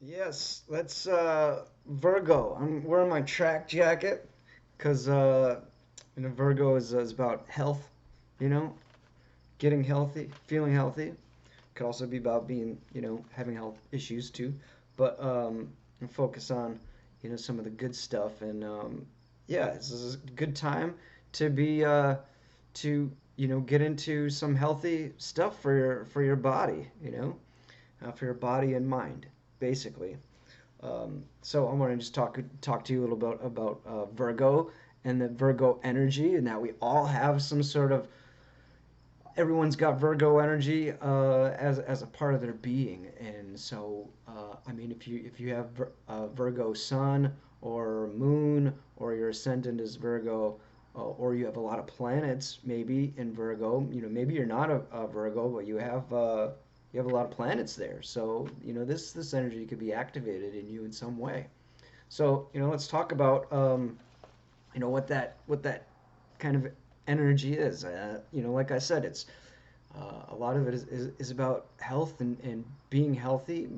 Yes, let's Virgo. I'm wearing my track jacket because Virgo is about health, you know, getting healthy, feeling healthy. Could also be about being, having health issues too. But and focus on, some of the good stuff. And yeah, this is a good time to be to get into some healthy stuff for your body, for your body and mind, basically. So I want to just talk to you a little bit about Virgo and the Virgo energy, and that we all have some sort of everyone's got Virgo energy as a part of their being, and so I mean, if you have Virgo Sun or Moon, or your ascendant is Virgo, or you have a lot of planets maybe in Virgo, maybe you're not a Virgo, but you have a lot of planets there, so this energy could be activated in you in some way. So let's talk about what that kind of energy is. Like I said, it's a lot of it is about health and being healthy,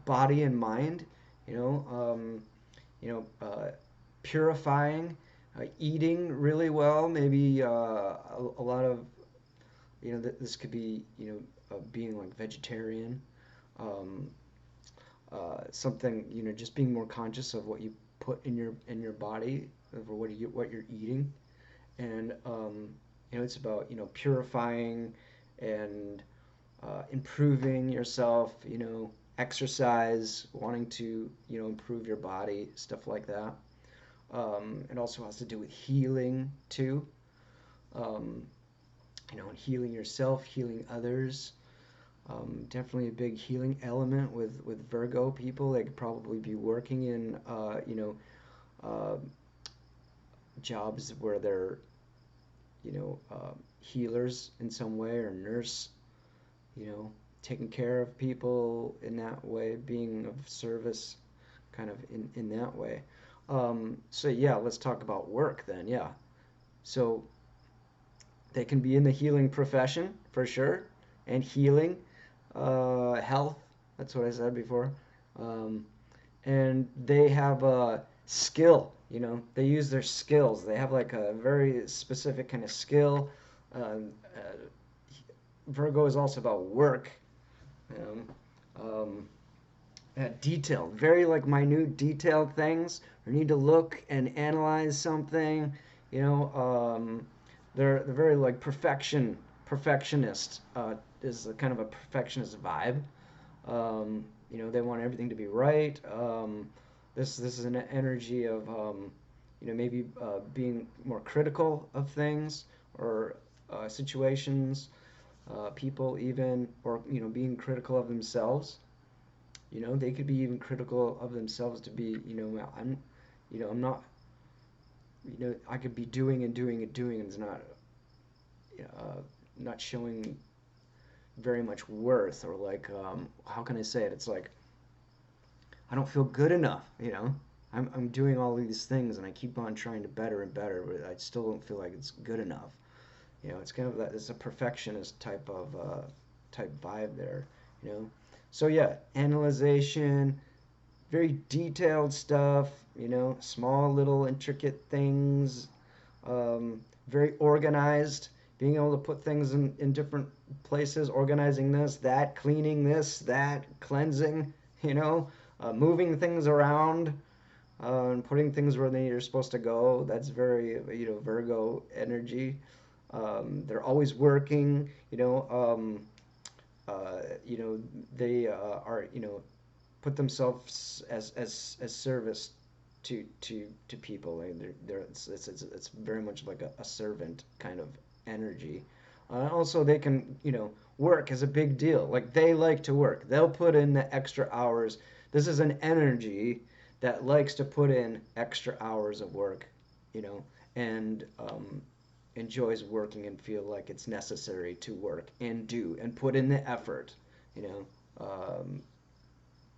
body and mind. You know, um, you know, purifying, eating really well. Maybe a lot of this could be being like vegetarian. Um, Something just being more conscious of what you put in your body, of what you're eating, and it's about purifying and improving yourself, exercise, wanting to improve your body, stuff like that. It also has to do with healing too, um, and healing yourself, healing others. Definitely a big healing element with Virgo people. They could probably be working in uh, jobs where they're healers in some way, or nurse, you know, taking care of people in that way, being of service kind of in that way. So yeah, let's talk about work then. Yeah. So they can be in the healing profession for sure, and healing, health. That's what I said before. Um, and they have a skill. They use their skills. They have like a very specific kind of skill. Virgo is also about work. You detailed, very like minute, detailed things. We need to look and analyze something. You know, they're very like perfectionist. Is a kind of a perfectionist vibe. They want everything to be right. This is an energy of maybe being more critical of things, or situations, people even, or being critical of themselves. They could be even critical of themselves to be, well, I'm not, I could be doing and doing and doing, and it's uh, not showing very much worth, or like, how can I say it? It's like I don't feel good enough. I'm doing all these things, and I keep on trying to better and better, but I still don't feel like it's good enough. It's kind of that, it's a perfectionist type vibe there. You know, so yeah, analyzation, very detailed stuff, small little intricate things, very organized, being able to put things in different places, organizing this, that, cleaning this, that, cleansing, moving things around, and putting things where they are supposed to go. That's very, Virgo energy. They're always working, you know, they are, put themselves as service to people. Like it's very much like a servant kind of energy. Also, they can work is a big deal. Like they like to work. They'll put in the extra hours. This is an energy that likes to put in extra hours of work, and enjoys working and feel like it's necessary to work and do and put in the effort. You know,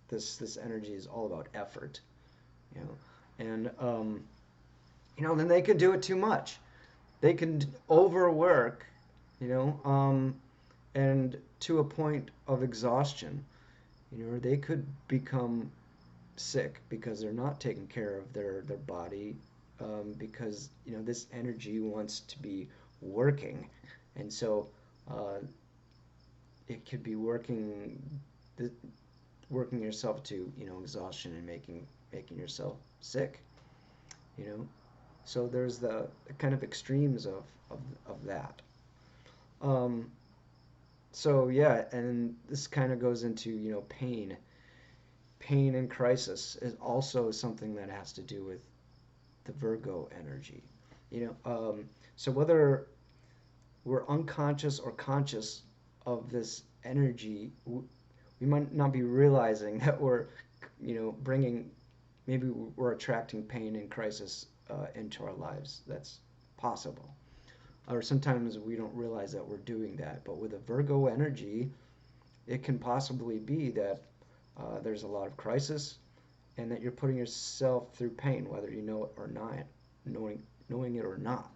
this energy is all about effort. You know, and then they can do it too much. They can overwork. And to a point of exhaustion. They could become. sick because they're not taking care of their body, because this energy wants to be working, and so uh, it could be th- working yourself to exhaustion and making yourself sick. You know, so there's the kind of extremes of that. Um, so yeah, and this kind of goes into pain and crisis is also something that has to do with the Virgo energy. So whether we're unconscious or conscious of this energy, we might not be realizing that we're, bringing, maybe we're attracting pain and crisis into our lives. That's possible. Or sometimes we don't realize that we're doing that. But with a Virgo energy, it can possibly be that there's a lot of crisis, and that you're putting yourself through pain, whether you know it or not, knowing it or not.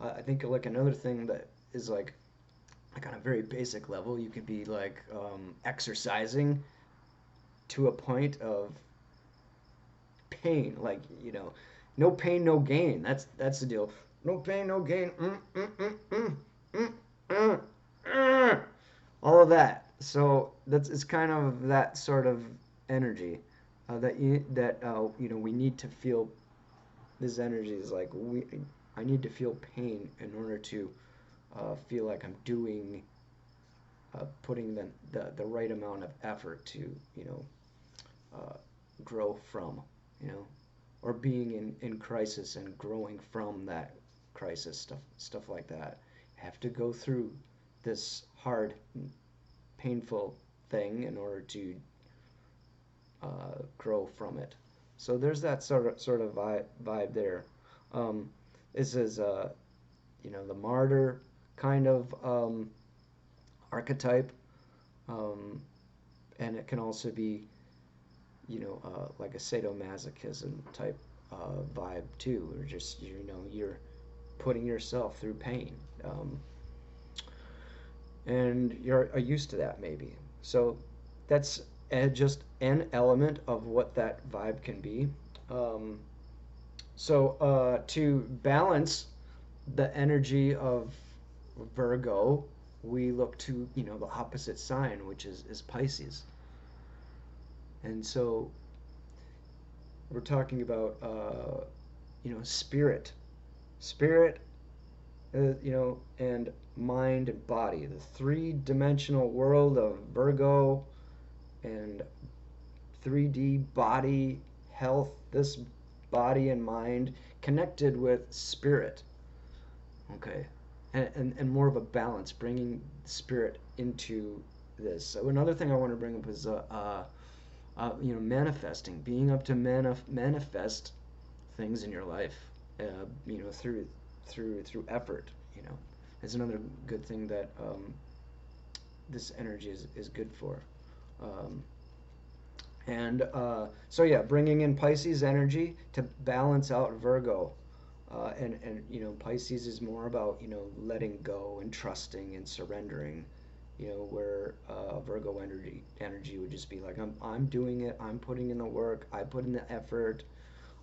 I think like another thing that is like on a very basic level, you could be like exercising to a point of pain, like no pain, no gain. That's the deal. No pain, no gain. Mm, mm, mm. All of that. So that's it's kind of that sort of energy that we need to feel. This energy is like I need to feel pain in order to feel like I'm doing putting the right amount of effort to uh, grow from, you know, or being in crisis and growing from that crisis, stuff like that. Have to go through this hard, painful thing in order to grow from it. So there's that sort of vibe there. Um, this is the martyr kind of archetype, um, and it can also be like a sadomasochism type vibe too, or just you're putting yourself through pain, and you're used to that maybe. So that's just an element of what that vibe can be. Um, so to balance the energy of Virgo, we look to the opposite sign, which is Pisces, and so we're talking about spirit, and mind and body, the three-dimensional world of Virgo, and 3D body health, this body and mind connected with spirit. Okay, and more of a balance, bringing spirit into this. So another thing I want to bring up is manifesting, being up to manifest things in your life, through effort. Is another good thing that this energy is good for. Um, and so yeah, bringing in Pisces energy to balance out Virgo. And Pisces is more about letting go and trusting and surrendering. Where Virgo energy would just be like, I'm doing it. I'm putting in the work. I put in the effort,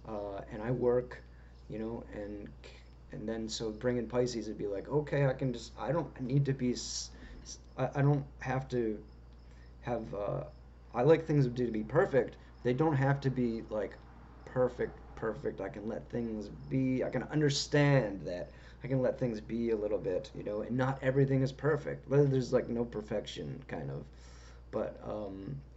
and I work. And then so bringing Pisces would be like, okay, I don't need to be. I don't have to have. I like things to be perfect. They don't have to be like perfect. I can let things be. I can understand that. I can let things be a little bit, and not everything is perfect. Whether there's like no perfection, kind of, but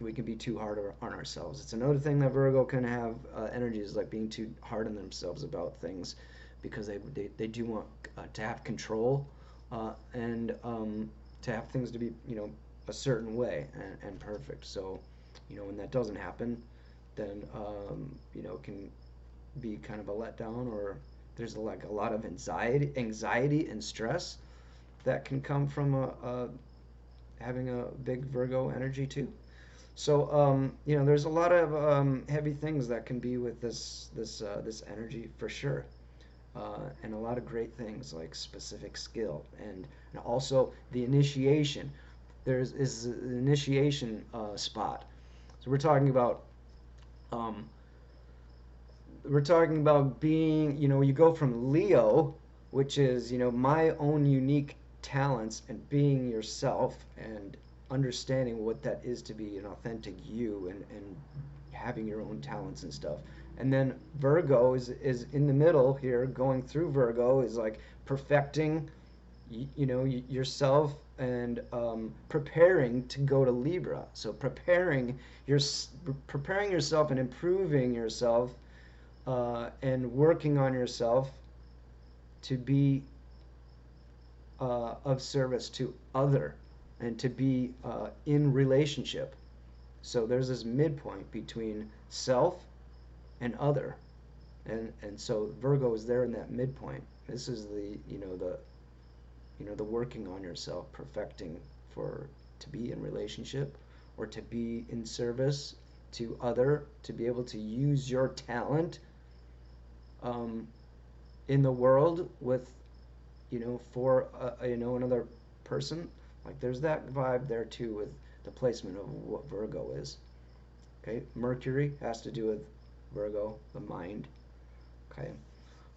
we can be too hard on ourselves. It's another thing that Virgo can have energy is like being too hard on themselves about things, because they do want to have control, and to have things to be a certain way and perfect. So when that doesn't happen, then it can be kind of a letdown, or there's like a lot of anxiety and stress that can come from having a big Virgo energy too. So there's a lot of heavy things that can be with this energy for sure, and a lot of great things like specific skill, and also the initiation. There's is an initiation spot. So we're talking about Um, we're talking about being, you go from Leo, which is, my own unique talents and being yourself and understanding what that is to be an authentic you and having your own talents and stuff. And then Virgo is in the middle here, going through Virgo is like perfecting, yourself and preparing to go to Libra. So your, preparing yourself and improving yourself and working on yourself to be of service to other and to be in relationship. So there's this midpoint between self and other, and so Virgo is there in that midpoint. This is the working on yourself, perfecting for to be in relationship or to be in service to other, to be able to use your talent um, in the world with for another person. Like there's that vibe there too with the placement of what Virgo is. Okay, Mercury has to do with Virgo, the mind. Okay,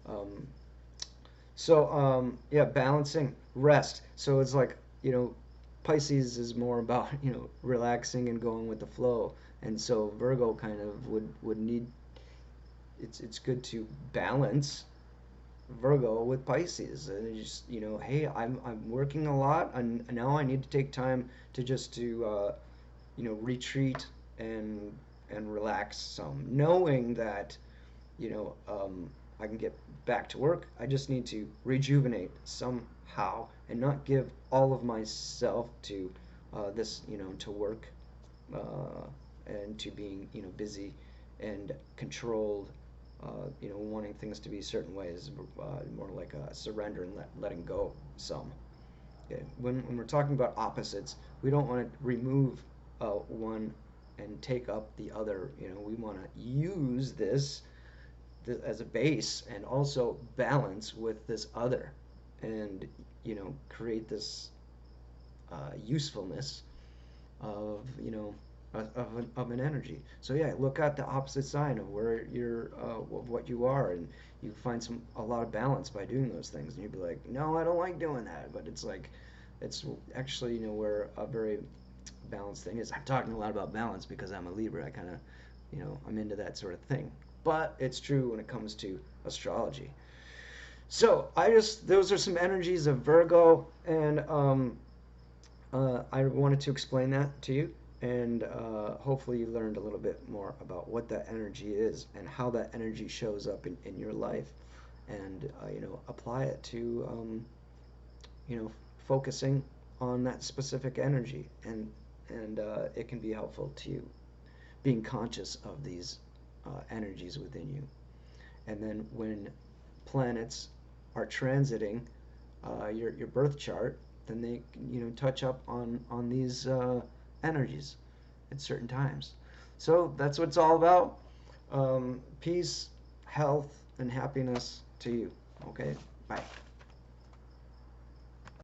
um, yeah, balancing rest. So it's like Pisces is more about relaxing and going with the flow, and so Virgo kind of would need. It's good to balance Virgo with Pisces, and it's just hey, I'm working a lot, and now I need to take time to just to retreat and relax some, knowing that you know I can get back to work. I just need to rejuvenate somehow and not give all of myself to this to work and to being busy and controlled, wanting things to be certain ways, more like a surrender and letting go some. Okay. When we're talking about opposites, we don't want to remove one and take up the other. We want to use this as a base and also balance with this other, and create this usefulness of of an energy. So yeah, look at the opposite side of where you're of what you are, and you find a lot of balance by doing those things. And you'd be like, no, I don't like doing that, but it's like it's actually where a very balanced thing is. I'm talking a lot about balance because I'm a Libra. I kind of I'm into that sort of thing. But it's true when it comes to astrology. So those are some energies of Virgo, and I wanted to explain that to you, and hopefully you learned a little bit more about what that energy is and how that energy shows up in your life, and apply it to focusing on that specific energy, and it can be helpful to you being conscious of these energies within you. And then when planets are transiting your birth chart, then they touch up on these energies at certain times. So that's what it's all about. Peace, health, and happiness to you. Okay, bye.